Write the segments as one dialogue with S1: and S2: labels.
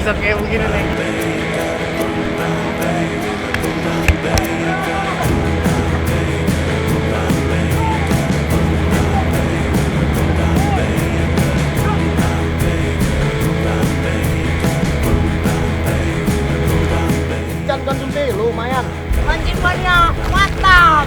S1: bisa kayak begini nih.
S2: Ikan konsumsi lumayan.
S3: Mancing banyak, mantap.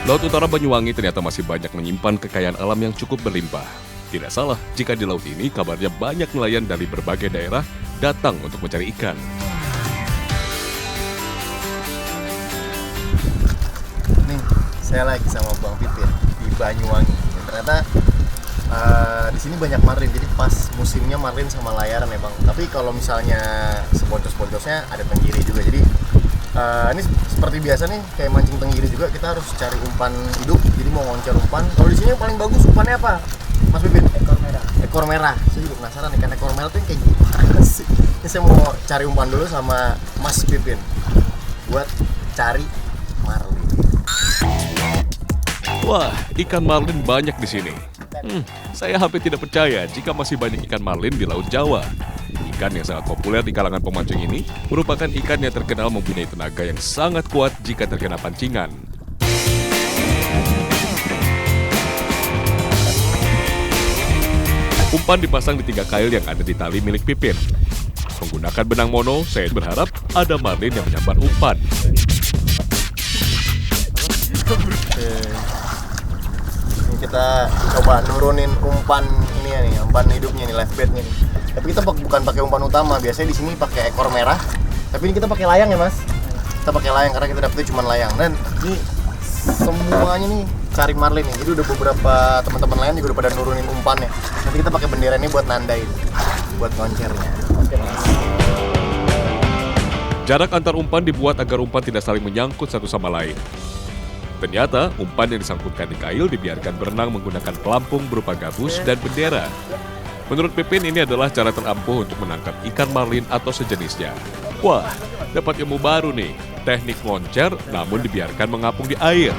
S4: Laut Utara Banyuwangi ternyata masih banyak menyimpan kekayaan alam yang cukup berlimpah. Tidak salah jika di laut ini kabarnya banyak nelayan dari berbagai daerah datang untuk mencari ikan.
S2: Nih, saya lagi sama Bang Pipin di Banyuwangi. Dan ternyata di sini banyak marlin, jadi pas musimnya marlin sama layaran ya Bang. Tapi kalau misalnya seboncos-boncosnya ada tenggiri juga. Jadi ini seperti biasa nih, kayak mancing tenggiri juga kita harus cari umpan hidup. Jadi mau ngoncer umpan. Kalau di sini yang paling bagus umpannya apa, Mas Pipin?
S1: Ekor merah.
S2: Ekor merah. Saya juga penasaran ikan ekor merah tuh yang kayak gimana sih. Ini saya mau cari umpan dulu sama Mas Pipin buat cari marlin.
S4: Wah, ikan marlin banyak di sini. Saya hampir tidak percaya jika masih banyak ikan marlin di Laut Jawa. Ikan yang sangat populer di kalangan pemancing ini merupakan ikan yang terkenal mempunyai tenaga yang sangat kuat jika terkena pancingan. Umpan dipasang di 3 kail yang ada di tali milik Pipin. Menggunakan benang mono, saya berharap ada marlin yang menyambar umpan.
S2: Ini kita coba nurunin umpan ini ya nih, umpan hidupnya nih, live baitnya nih. Tapi kita bukan pakai umpan utama, biasanya di sini pakai ekor merah. Tapi ini kita pakai layang ya Mas. Kita pakai layang karena kita dapetnya cuma layang. Dan ini semuanya nih cari marlin nih. Jadi udah beberapa teman-teman lain juga udah pada nurunin umpannya. Nanti kita pakai bendera ini buat nandain, buat ngoncernya. Oke Mas.
S4: Jarak antar umpan dibuat agar umpan tidak saling menyangkut satu sama lain. Ternyata, umpan yang disangkutkan di kail dibiarkan berenang menggunakan pelampung berupa gabus dan bendera. Menurut Pipin, ini adalah cara terampuh untuk menangkap ikan marlin atau sejenisnya. Wah, dapat ilmu baru nih. Teknik ngoncer namun dibiarkan mengapung di air.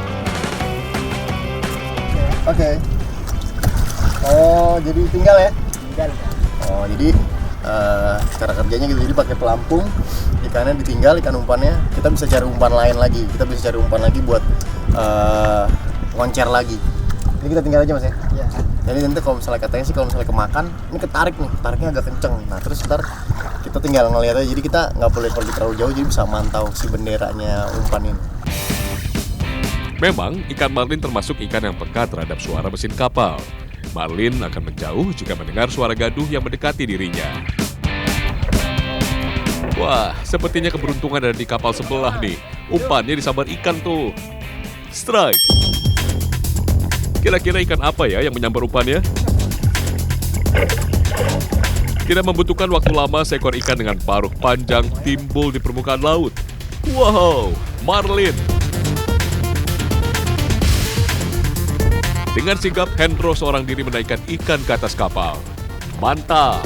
S2: Oke. Oh, jadi tinggal ya?
S1: Tinggal.
S2: Oh, jadi cara kerjanya gitu, jadi pakai pelampung, ikannya ditinggal, ikan umpannya, kita bisa cari umpan lain lagi, kita bisa cari umpan lagi buat ngoncer lagi. Ini kita tinggal aja Mas ya?
S1: Iya.
S2: Jadi nanti kalau misalnya katanya sih kalau misalnya kemakan, ini ketarik nih, tariknya agak kenceng. Nah terus ntar kita tinggal ngeliat aja, jadi kita nggak boleh pergi terlalu jauh, jadi bisa mantau si benderanya umpan ini.
S4: Memang, ikan marlin termasuk ikan yang peka terhadap suara mesin kapal. Marlin akan menjauh jika mendengar suara gaduh yang mendekati dirinya. Wah, sepertinya keberuntungan ada di kapal sebelah nih. Umpannya disambar ikan tuh. Strike. Kira-kira ikan apa ya yang menyambar umpannya? Tidak membutuhkan waktu lama, seekor ikan dengan paruh panjang timbul di permukaan laut. Wow, marlin. Dengan sigap, Hendro seorang diri menaikkan ikan ke atas kapal. Mantap!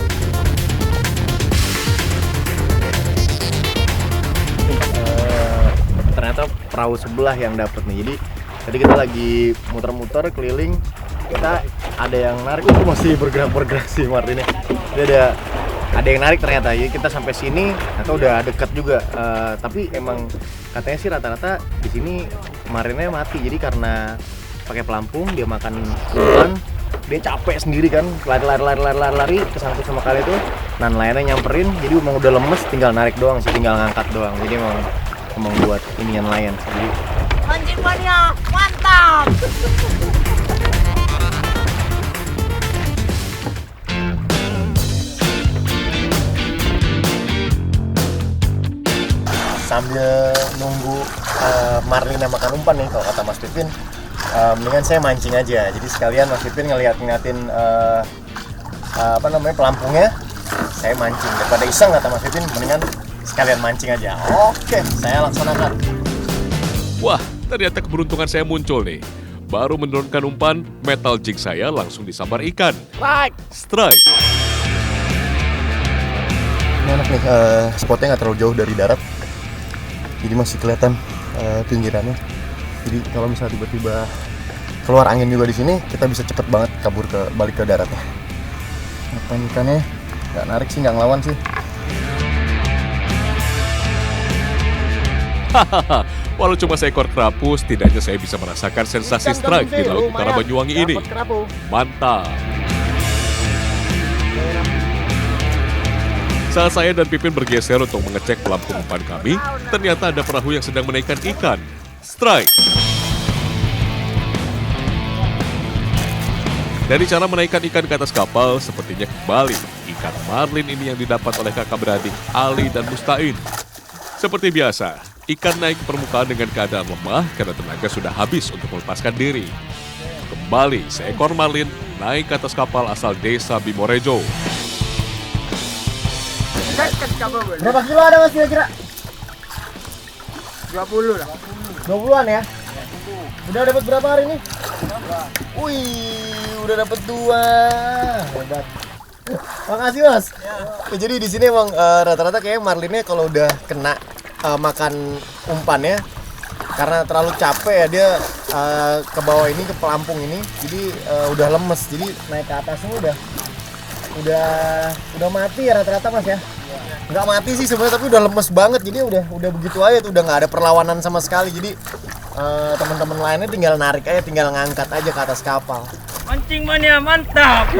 S2: Ternyata perahu sebelah yang dapat nih. Jadi tadi kita lagi muter-muter keliling, kita ada yang narik. Masih bergerak si marlinnya. Jadi ada yang narik ternyata. Jadi kita sampai sini, atau udah deket juga. Tapi emang katanya sih rata-rata di sini marlinnya mati. Jadi karena pakai pelampung, dia makan umpan, dia capek sendiri kan, lari kesangkut sama kali itu. Nah nelayannya nyamperin, jadi emang udah lemes, tinggal narik doang sih, tinggal ngangkat doang. Jadi emang buat inian nelayan sendiri.
S3: Mancing banyak, mantap.
S2: Sambil nunggu marlin makan umpan nih, kalau kata Mas Pipin, mendingan saya mancing aja. Jadi sekalian Mas Pipin ngeliatin pelampungnya, saya mancing. Daripada iseng kata Mas Pipin, mendingan sekalian mancing aja. Oke, saya laksanakan.
S4: Wah, ternyata keberuntungan saya muncul nih. Baru menurunkan umpan, metal jig saya langsung disambar ikan. Strike!
S2: Ini enak nih, spotnya nggak terlalu jauh dari darat. Jadi masih kelihatan pinggirannya. Jadi kalau misalnya tiba-tiba keluar angin juga di sini, kita bisa cepet banget balik ke daratnya. Ikannya nggak narik sih, nggak ngelawan sih.
S4: Hahaha, walau cuma seekor kerapu, setidaknya saya bisa merasakan sensasi strike di Laut Utara Banyuwangi ini. Mantap! Saat saya dan Pipin bergeser untuk mengecek pelampung umpan kami, ternyata ada perahu yang sedang menaikkan ikan. Strike! Dari cara menaikkan ikan ke atas kapal, sepertinya kembali ikan marlin ini yang didapat oleh kakak beradik Ali dan Mustain. Seperti biasa, ikan naik ke permukaan dengan keadaan lemah karena tenaga sudah habis untuk melepaskan diri. Kembali, seekor marlin naik ke atas kapal asal desa Bimorejo.
S2: Berapa kilo ada mas kira-kira?
S3: 20 lah.
S2: 20-an ya? Udah dapat berapa hari ini? Wih, udah dapat 2. Hebat. Makasih mas. Ya, jadi di sini emang rata-rata kayak marlinnya kalau udah kena makan umpannya, karena terlalu capek ya dia ke bawah ini, ke pelampung ini, jadi udah lemes, jadi naik ke atasnya udah mati ya rata-rata mas ya. Nggak mati sih sebenarnya, tapi udah lemes banget, jadi udah begitu aja tuh, udah nggak ada perlawanan sama sekali. Jadi teman-teman lainnya tinggal narik aja, tinggal ngangkat aja ke atas kapal.
S3: Mancing mania mantap.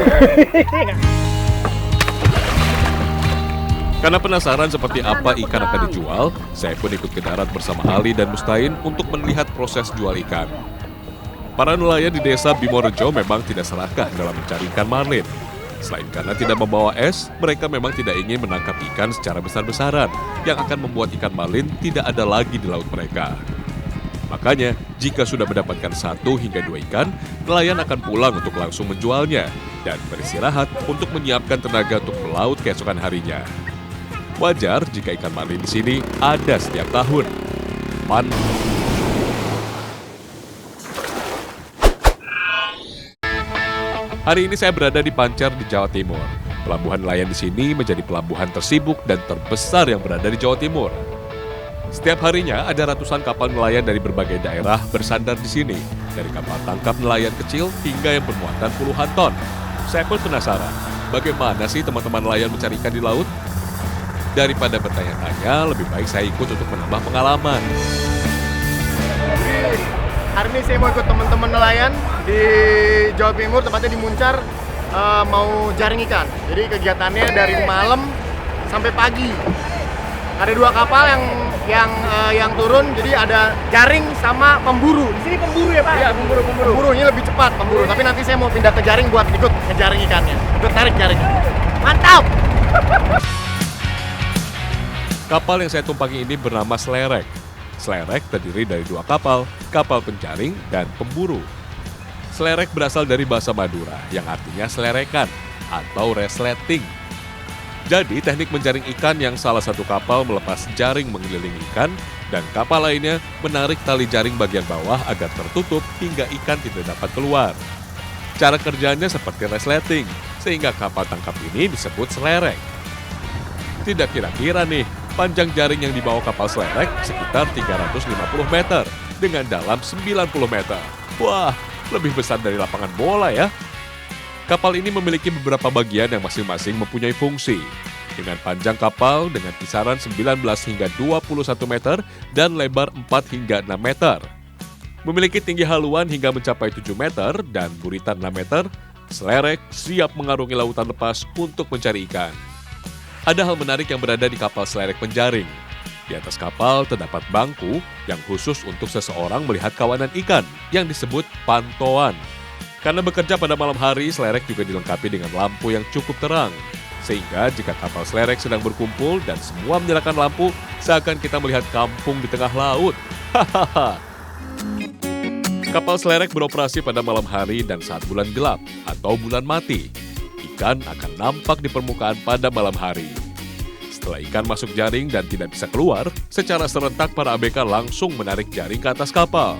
S4: Karena penasaran seperti apa ikan akan dijual, saya pun ikut ke darat bersama Ali dan Mustain untuk melihat proses jual ikan. Para nelayan di desa Bimorejo memang tidak serakah dalam mencari ikan marlin. Selain karena tidak membawa es, mereka memang tidak ingin menangkap ikan secara besar-besaran yang akan membuat ikan marlin tidak ada lagi di laut mereka. Makanya, jika sudah mendapatkan 1 hingga 2 ikan, nelayan akan pulang untuk langsung menjualnya dan beristirahat untuk menyiapkan tenaga untuk melaut keesokan harinya. Wajar jika ikan marlin di sini ada setiap tahun. Hari ini saya berada di Pancar di Jawa Timur. Pelabuhan nelayan di sini menjadi pelabuhan tersibuk dan terbesar yang berada di Jawa Timur. Setiap harinya ada ratusan kapal nelayan dari berbagai daerah bersandar di sini, dari kapal tangkap nelayan kecil hingga yang bermuatan puluhan ton. Saya pun penasaran, bagaimana sih teman-teman nelayan mencari ikan di laut? Daripada bertanya-tanya, lebih baik saya ikut untuk menambah pengalaman.
S2: Hari ini saya mau ikut teman-teman nelayan di Jawa Timur, tepatnya di Muncar, mau jaring ikan. Jadi kegiatannya dari malam sampai pagi. Ada 2 kapal yang turun, jadi ada jaring sama pemburu. Di sini pemburu ya Pak? Iya, pemburu. Pemburu ini lebih cepat pemburu, tapi nanti saya mau pindah ke jaring buat ikut ngejaring ikannya. Ikut tarik jaring. Mantap!
S4: Kapal yang saya tumpangi ini bernama Slerek. Slerek terdiri dari 2 kapal, kapal penjaring dan pemburu. Slerek berasal dari bahasa Madura yang artinya selerekan atau resleting. Jadi teknik menjaring ikan yang salah satu kapal melepas jaring mengelilingi ikan dan kapal lainnya menarik tali jaring bagian bawah agar tertutup hingga ikan tidak dapat keluar. Cara kerjanya seperti resleting, sehingga kapal tangkap ini disebut slerek. Tidak kira-kira nih, panjang jaring yang dibawa kapal Slerek sekitar 350 meter dengan dalam 90 meter. Wah, lebih besar dari lapangan bola ya. Kapal ini memiliki beberapa bagian yang masing-masing mempunyai fungsi. Dengan panjang kapal dengan kisaran 19 hingga 21 meter dan lebar 4 hingga 6 meter. Memiliki tinggi haluan hingga mencapai 7 meter dan buritan 6 meter, Slerek siap mengarungi lautan lepas untuk mencari ikan. Ada hal menarik yang berada di kapal Slerek penjaring. Di atas kapal terdapat bangku yang khusus untuk seseorang melihat kawanan ikan yang disebut pantauan. Karena bekerja pada malam hari, Slerek juga dilengkapi dengan lampu yang cukup terang. Sehingga jika kapal Slerek sedang berkumpul dan semua menyalakan lampu, seakan kita melihat kampung di tengah laut. Hahaha. Kapal Slerek beroperasi pada malam hari dan saat bulan gelap atau bulan mati. Ikan akan nampak di permukaan pada malam hari. Setelah ikan masuk jaring dan tidak bisa keluar, secara serentak para ABK langsung menarik jaring ke atas kapal.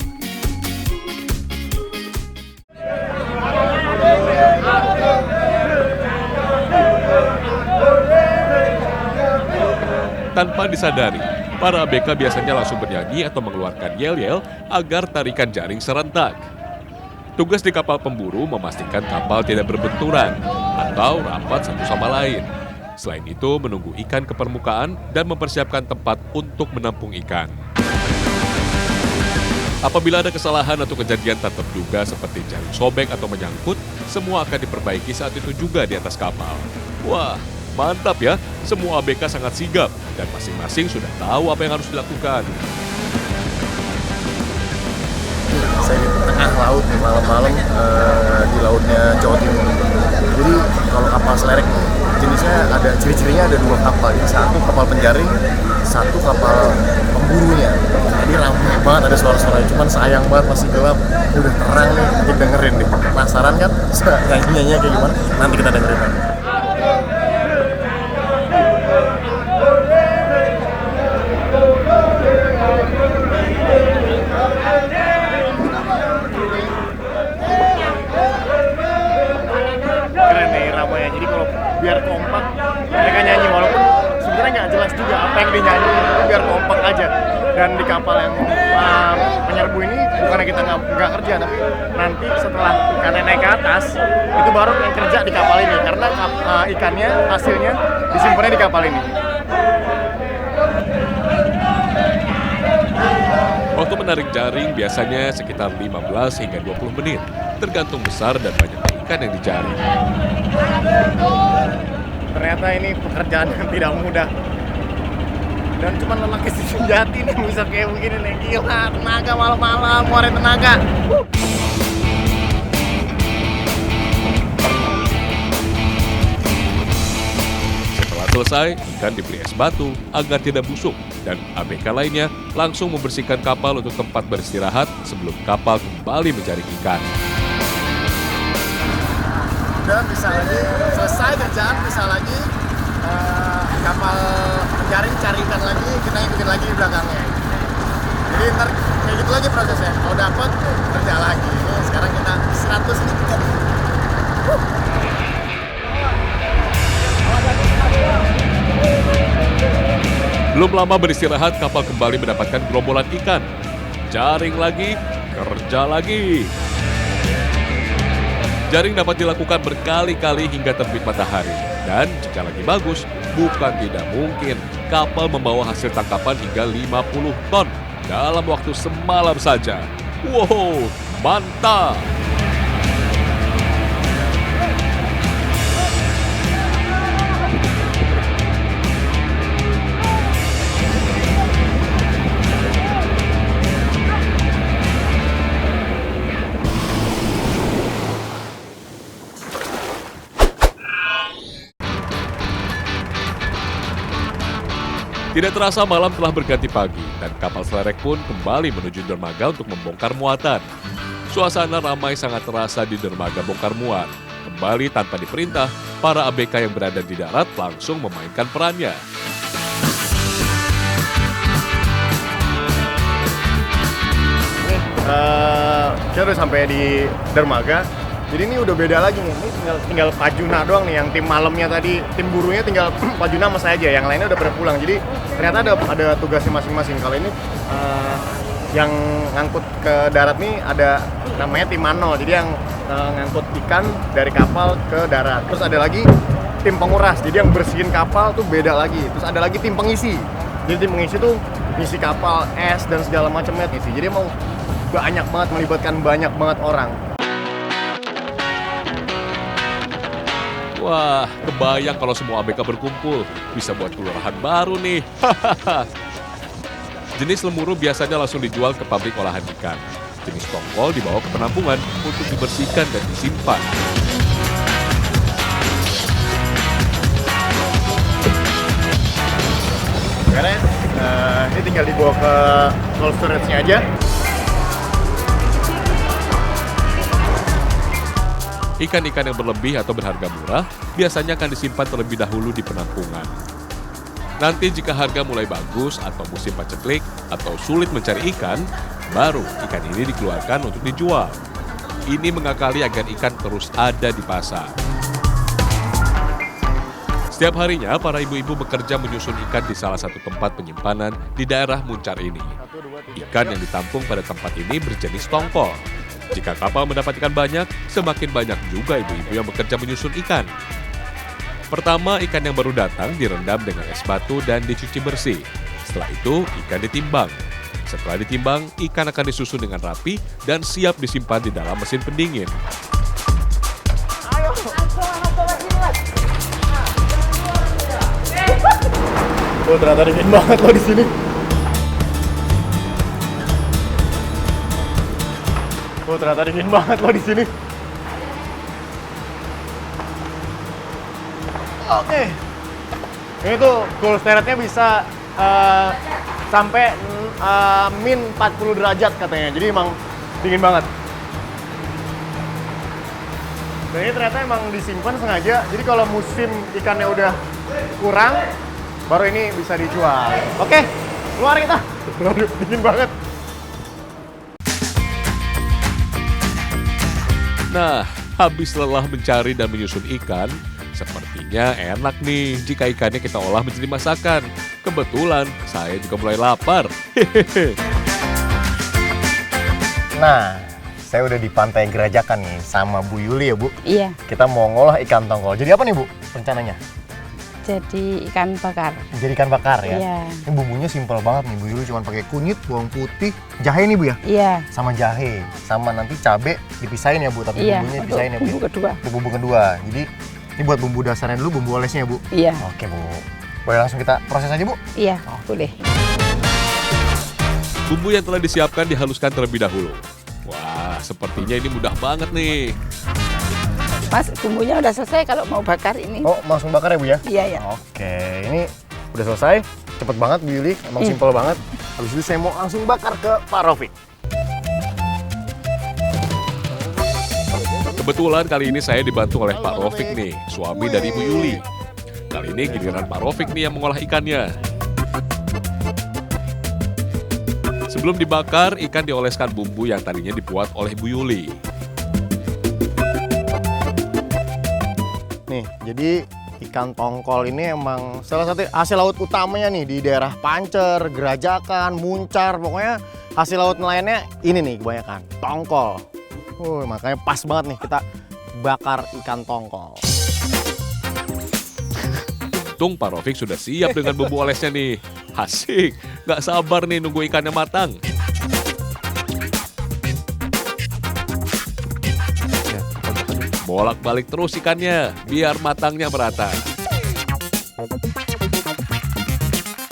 S4: Tanpa disadari, Para ABK biasanya langsung bernyanyi atau mengeluarkan yel-yel agar tarikan jaring serentak. Tugas di kapal pemburu memastikan kapal tidak berbenturan atau rapat satu sama lain. Selain itu, menunggu ikan ke permukaan dan mempersiapkan tempat untuk menampung ikan. Apabila ada kesalahan atau kejadian tak terduga seperti jaring sobek atau menyangkut, semua akan diperbaiki saat itu juga di atas kapal. Wah, mantap ya, semua ABK sangat sigap dan masing-masing sudah tahu apa yang harus dilakukan.
S2: Saya di tengah laut nih, malam-malam di lautnya Jawa Timur. Jadi kalau kapal selerek jenisnya ada ciri-cirinya, ada 2 kapal. Jadi satu kapal penjaring, satu kapal pemburunya. Jadi ramai banget, ada suara-suaranya. Cuman sayang banget masih gelap. Ini udah terang nih, kita dengerin deh. Penasaran kan? Nyanyi-nyanyinya kayak gimana? Nanti kita dengerin lagi. Keren nih ramainya. Jadi kalau biar kompak mereka nyanyi, walaupun sebenarnya nggak jelas juga apa yang dinyanyi, biar kompak aja. Dan di kapal yang penyerbu ini bukannya kita nggak kerja, tapi nanti setelah ikannya naik ke atas itu baru yang kerja di kapal ini, karena ikannya hasilnya disimpannya di kapal ini.
S4: Waktu menarik jaring biasanya sekitar 15 hingga 20 menit, tergantung besar dan banyaknya ikan yang dijaring.
S2: Ternyata ini pekerjaan yang tidak mudah. Dan cuma lelaki sejati nih bisa kayak begini nih. Gila, tenaga malam-malam, ngeluarin tenaga.
S4: Setelah selesai, ikan diberi es batu agar tidak busuk dan ABK lainnya langsung membersihkan kapal untuk tempat beristirahat sebelum kapal kembali menjaring ikan.
S2: Udah bisa lagi, selesai kerjaan bisa lagi kapal penjaring cari ikan lagi, kita ikutin lagi di belakangnya. Jadi ntar kayak gitu lagi prosesnya. Kalau dapat kerja lagi. Ini sekarang kita 100 dikit.
S4: Belum lama beristirahat, kapal kembali mendapatkan gerombolan ikan. Jaring lagi, kerja lagi. Jaring dapat dilakukan berkali-kali hingga terbit matahari. Dan jika lagi bagus, bukan tidak mungkin kapal membawa hasil tangkapan hingga 50 ton dalam waktu semalam saja. Wow, mantap! Tidak terasa malam telah berganti pagi dan kapal selerek pun kembali menuju dermaga untuk membongkar muatan. Suasana ramai sangat terasa di dermaga bongkar muat. Kembali tanpa diperintah, para ABK yang berada di darat langsung memainkan perannya.
S2: Kita udah sampai di dermaga. Jadi ini udah beda lagi nih. Ini tinggal Pak Juna doang nih, yang tim malamnya tadi, tim burunya tinggal Pak Juna sama saya aja. Yang lainnya udah pada pulang. Jadi ternyata ada tugasnya masing-masing. Kalau ini yang ngangkut ke darat nih ada namanya tim Manol. Jadi yang ngangkut ikan dari kapal ke darat. Terus ada lagi tim penguras. Jadi yang bersihin kapal tuh beda lagi. Terus ada lagi tim pengisi. Jadi tim pengisi tuh ngisi kapal, es dan segala macamnya ngisi. Jadi mau banyak banget, melibatkan banyak banget orang.
S4: Wah, kebayang kalau semua ABK berkumpul. Bisa buat kelurahan baru nih. Jenis lemuru biasanya langsung dijual ke pabrik olahan ikan. Jenis tongkol dibawa ke penampungan untuk dibersihkan dan disimpan.
S2: Karena ini tinggal dibawa ke cold storage-nya aja.
S4: Ikan-ikan yang berlebih atau berharga murah biasanya akan disimpan terlebih dahulu di penampungan. Nanti jika harga mulai bagus atau musim paceklik atau sulit mencari ikan, baru ikan ini dikeluarkan untuk dijual. Ini mengakali agar ikan terus ada di pasar. Setiap harinya, para ibu-ibu bekerja menyusun ikan di salah satu tempat penyimpanan di daerah Muncar ini. Ikan yang ditampung pada tempat ini berjenis tongkol. Jika kapal mendapat ikan banyak, semakin banyak juga ibu-ibu yang bekerja menyusun ikan. Pertama, ikan yang baru datang direndam dengan es batu dan dicuci bersih. Setelah itu, ikan ditimbang. Setelah ditimbang, ikan akan disusun dengan rapi dan siap disimpan di dalam mesin pendingin.
S2: Oh, ternyata dingin banget loh di sini. Oh, ternyata dingin banget loh di sini. Oke. Ini tuh cool sterretnya bisa sampai min 40 derajat katanya. Jadi emang dingin banget. Dan ini ternyata emang disimpan sengaja. Jadi kalau musim ikannya udah kurang, baru ini bisa dijual. Oke, keluar kita. Waduh, dingin banget.
S4: Nah, habis lelah mencari dan menyusun ikan, sepertinya enak nih jika ikannya kita olah menjadi masakan. Kebetulan saya juga mulai lapar.
S2: Nah, saya udah di Pantai Gerajakan nih sama Bu Yuli ya, Bu.
S1: Iya,
S2: Kita mau ngolah ikan tongkol. Jadi apa nih, Bu, rencananya?
S1: jadi ikan bakar.
S2: Jadi ikan bakar ya?
S1: Iya.
S2: Ini bumbunya simpel banget nih, Bu Yuli. Cuma pakai kunyit, bawang putih, jahe nih, Bu ya?
S1: Iya,
S2: Sama jahe. Sama nanti cabe dipisahin ya, Bu. Tapi
S1: iya.
S2: bumbunya
S1: Untuk
S2: dipisahin ya, Bu.
S1: bumbu kedua.
S2: Untuk bumbu kedua. Jadi ini buat bumbu dasarnya dulu, bumbu olesnya ya, Bu.
S1: Iya,
S2: Oke, Bu. Boleh langsung kita proses aja, Bu?
S1: iya, boleh.
S4: Bumbu yang telah disiapkan dihaluskan terlebih dahulu. Wah, sepertinya ini mudah banget nih.
S1: Mas, bumbunya udah selesai kalau mau bakar ini.
S2: Oh, langsung bakar ya, Bu ya?
S1: Iya, iya.
S2: Oke, ini udah selesai. Cepet banget, Bu Yuli. Emang simpel banget. Habis itu saya mau langsung bakar ke Pak Rofik.
S4: Kebetulan kali ini saya dibantu oleh Pak Rofik nih, suami dari Ibu Yuli. Kali ini giliran Pak Rofik nih yang mengolah ikannya. Sebelum dibakar, ikan dioleskan bumbu yang tadinya dibuat oleh Bu Yuli.
S2: Nih, jadi ikan tongkol ini emang salah satu hasil laut utamanya nih di daerah Pancer, Gerajakan, Muncar. Pokoknya hasil laut nelayannya ini nih kebanyakan, tongkol. Makanya pas banget nih kita bakar ikan tongkol.
S4: Untung Pak Rofik sudah siap dengan bumbu olesnya nih. Asik, nggak sabar nih nunggu ikannya matang. Bolak-balik terus ikannya, biar matangnya merata.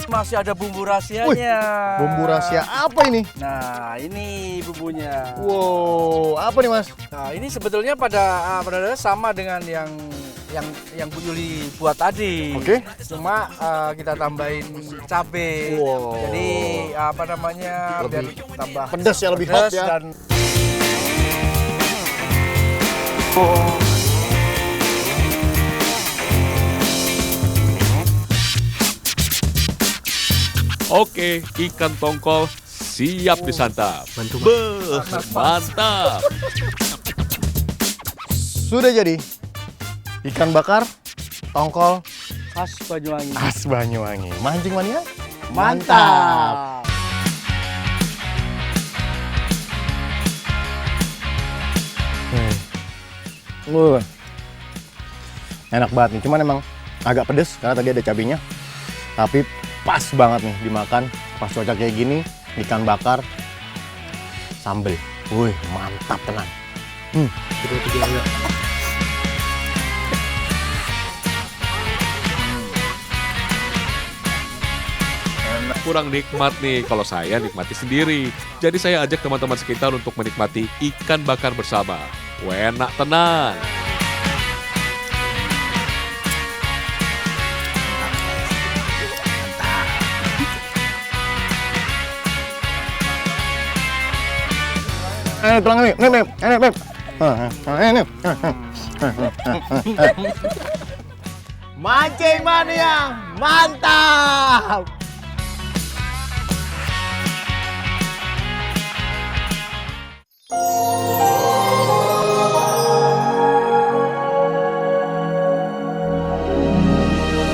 S3: Masih ada bumbu rahasianya.
S2: Bumbu rahasia apa ini?
S3: Nah, ini bumbunya.
S2: Wow, apa nih, Mas?
S3: Nah, ini sebetulnya pada dasarnya sama dengan yang Bu Yuli buat tadi.
S2: Oke.
S3: Cuma kita tambahin cabe.
S2: Wow.
S3: Jadi apa namanya?
S2: Lebih
S3: biar tambah
S2: pedas ya, lebih hot
S3: pedas
S2: ya.
S3: dan
S4: Oke, ikan tongkol siap disantap. Beuh, mantap.
S2: Sudah jadi ikan bakar tongkol
S3: khas Banyuwangi.
S2: khas Banyuwangi. Mancing mania?
S3: Mantap.
S2: Enak banget nih, cuman emang agak pedes karena tadi ada cabenya. Tapi pas banget nih dimakan pas cuaca kayak gini, ikan bakar sambel. Wih, mantap tenan.
S4: Kurang nikmat nih kalau saya nikmati sendiri. Jadi saya ajak teman-teman sekitar untuk menikmati ikan bakar bersama. Enak tenan.
S2: Pulang nih, Beb. Mancing mania, mantap!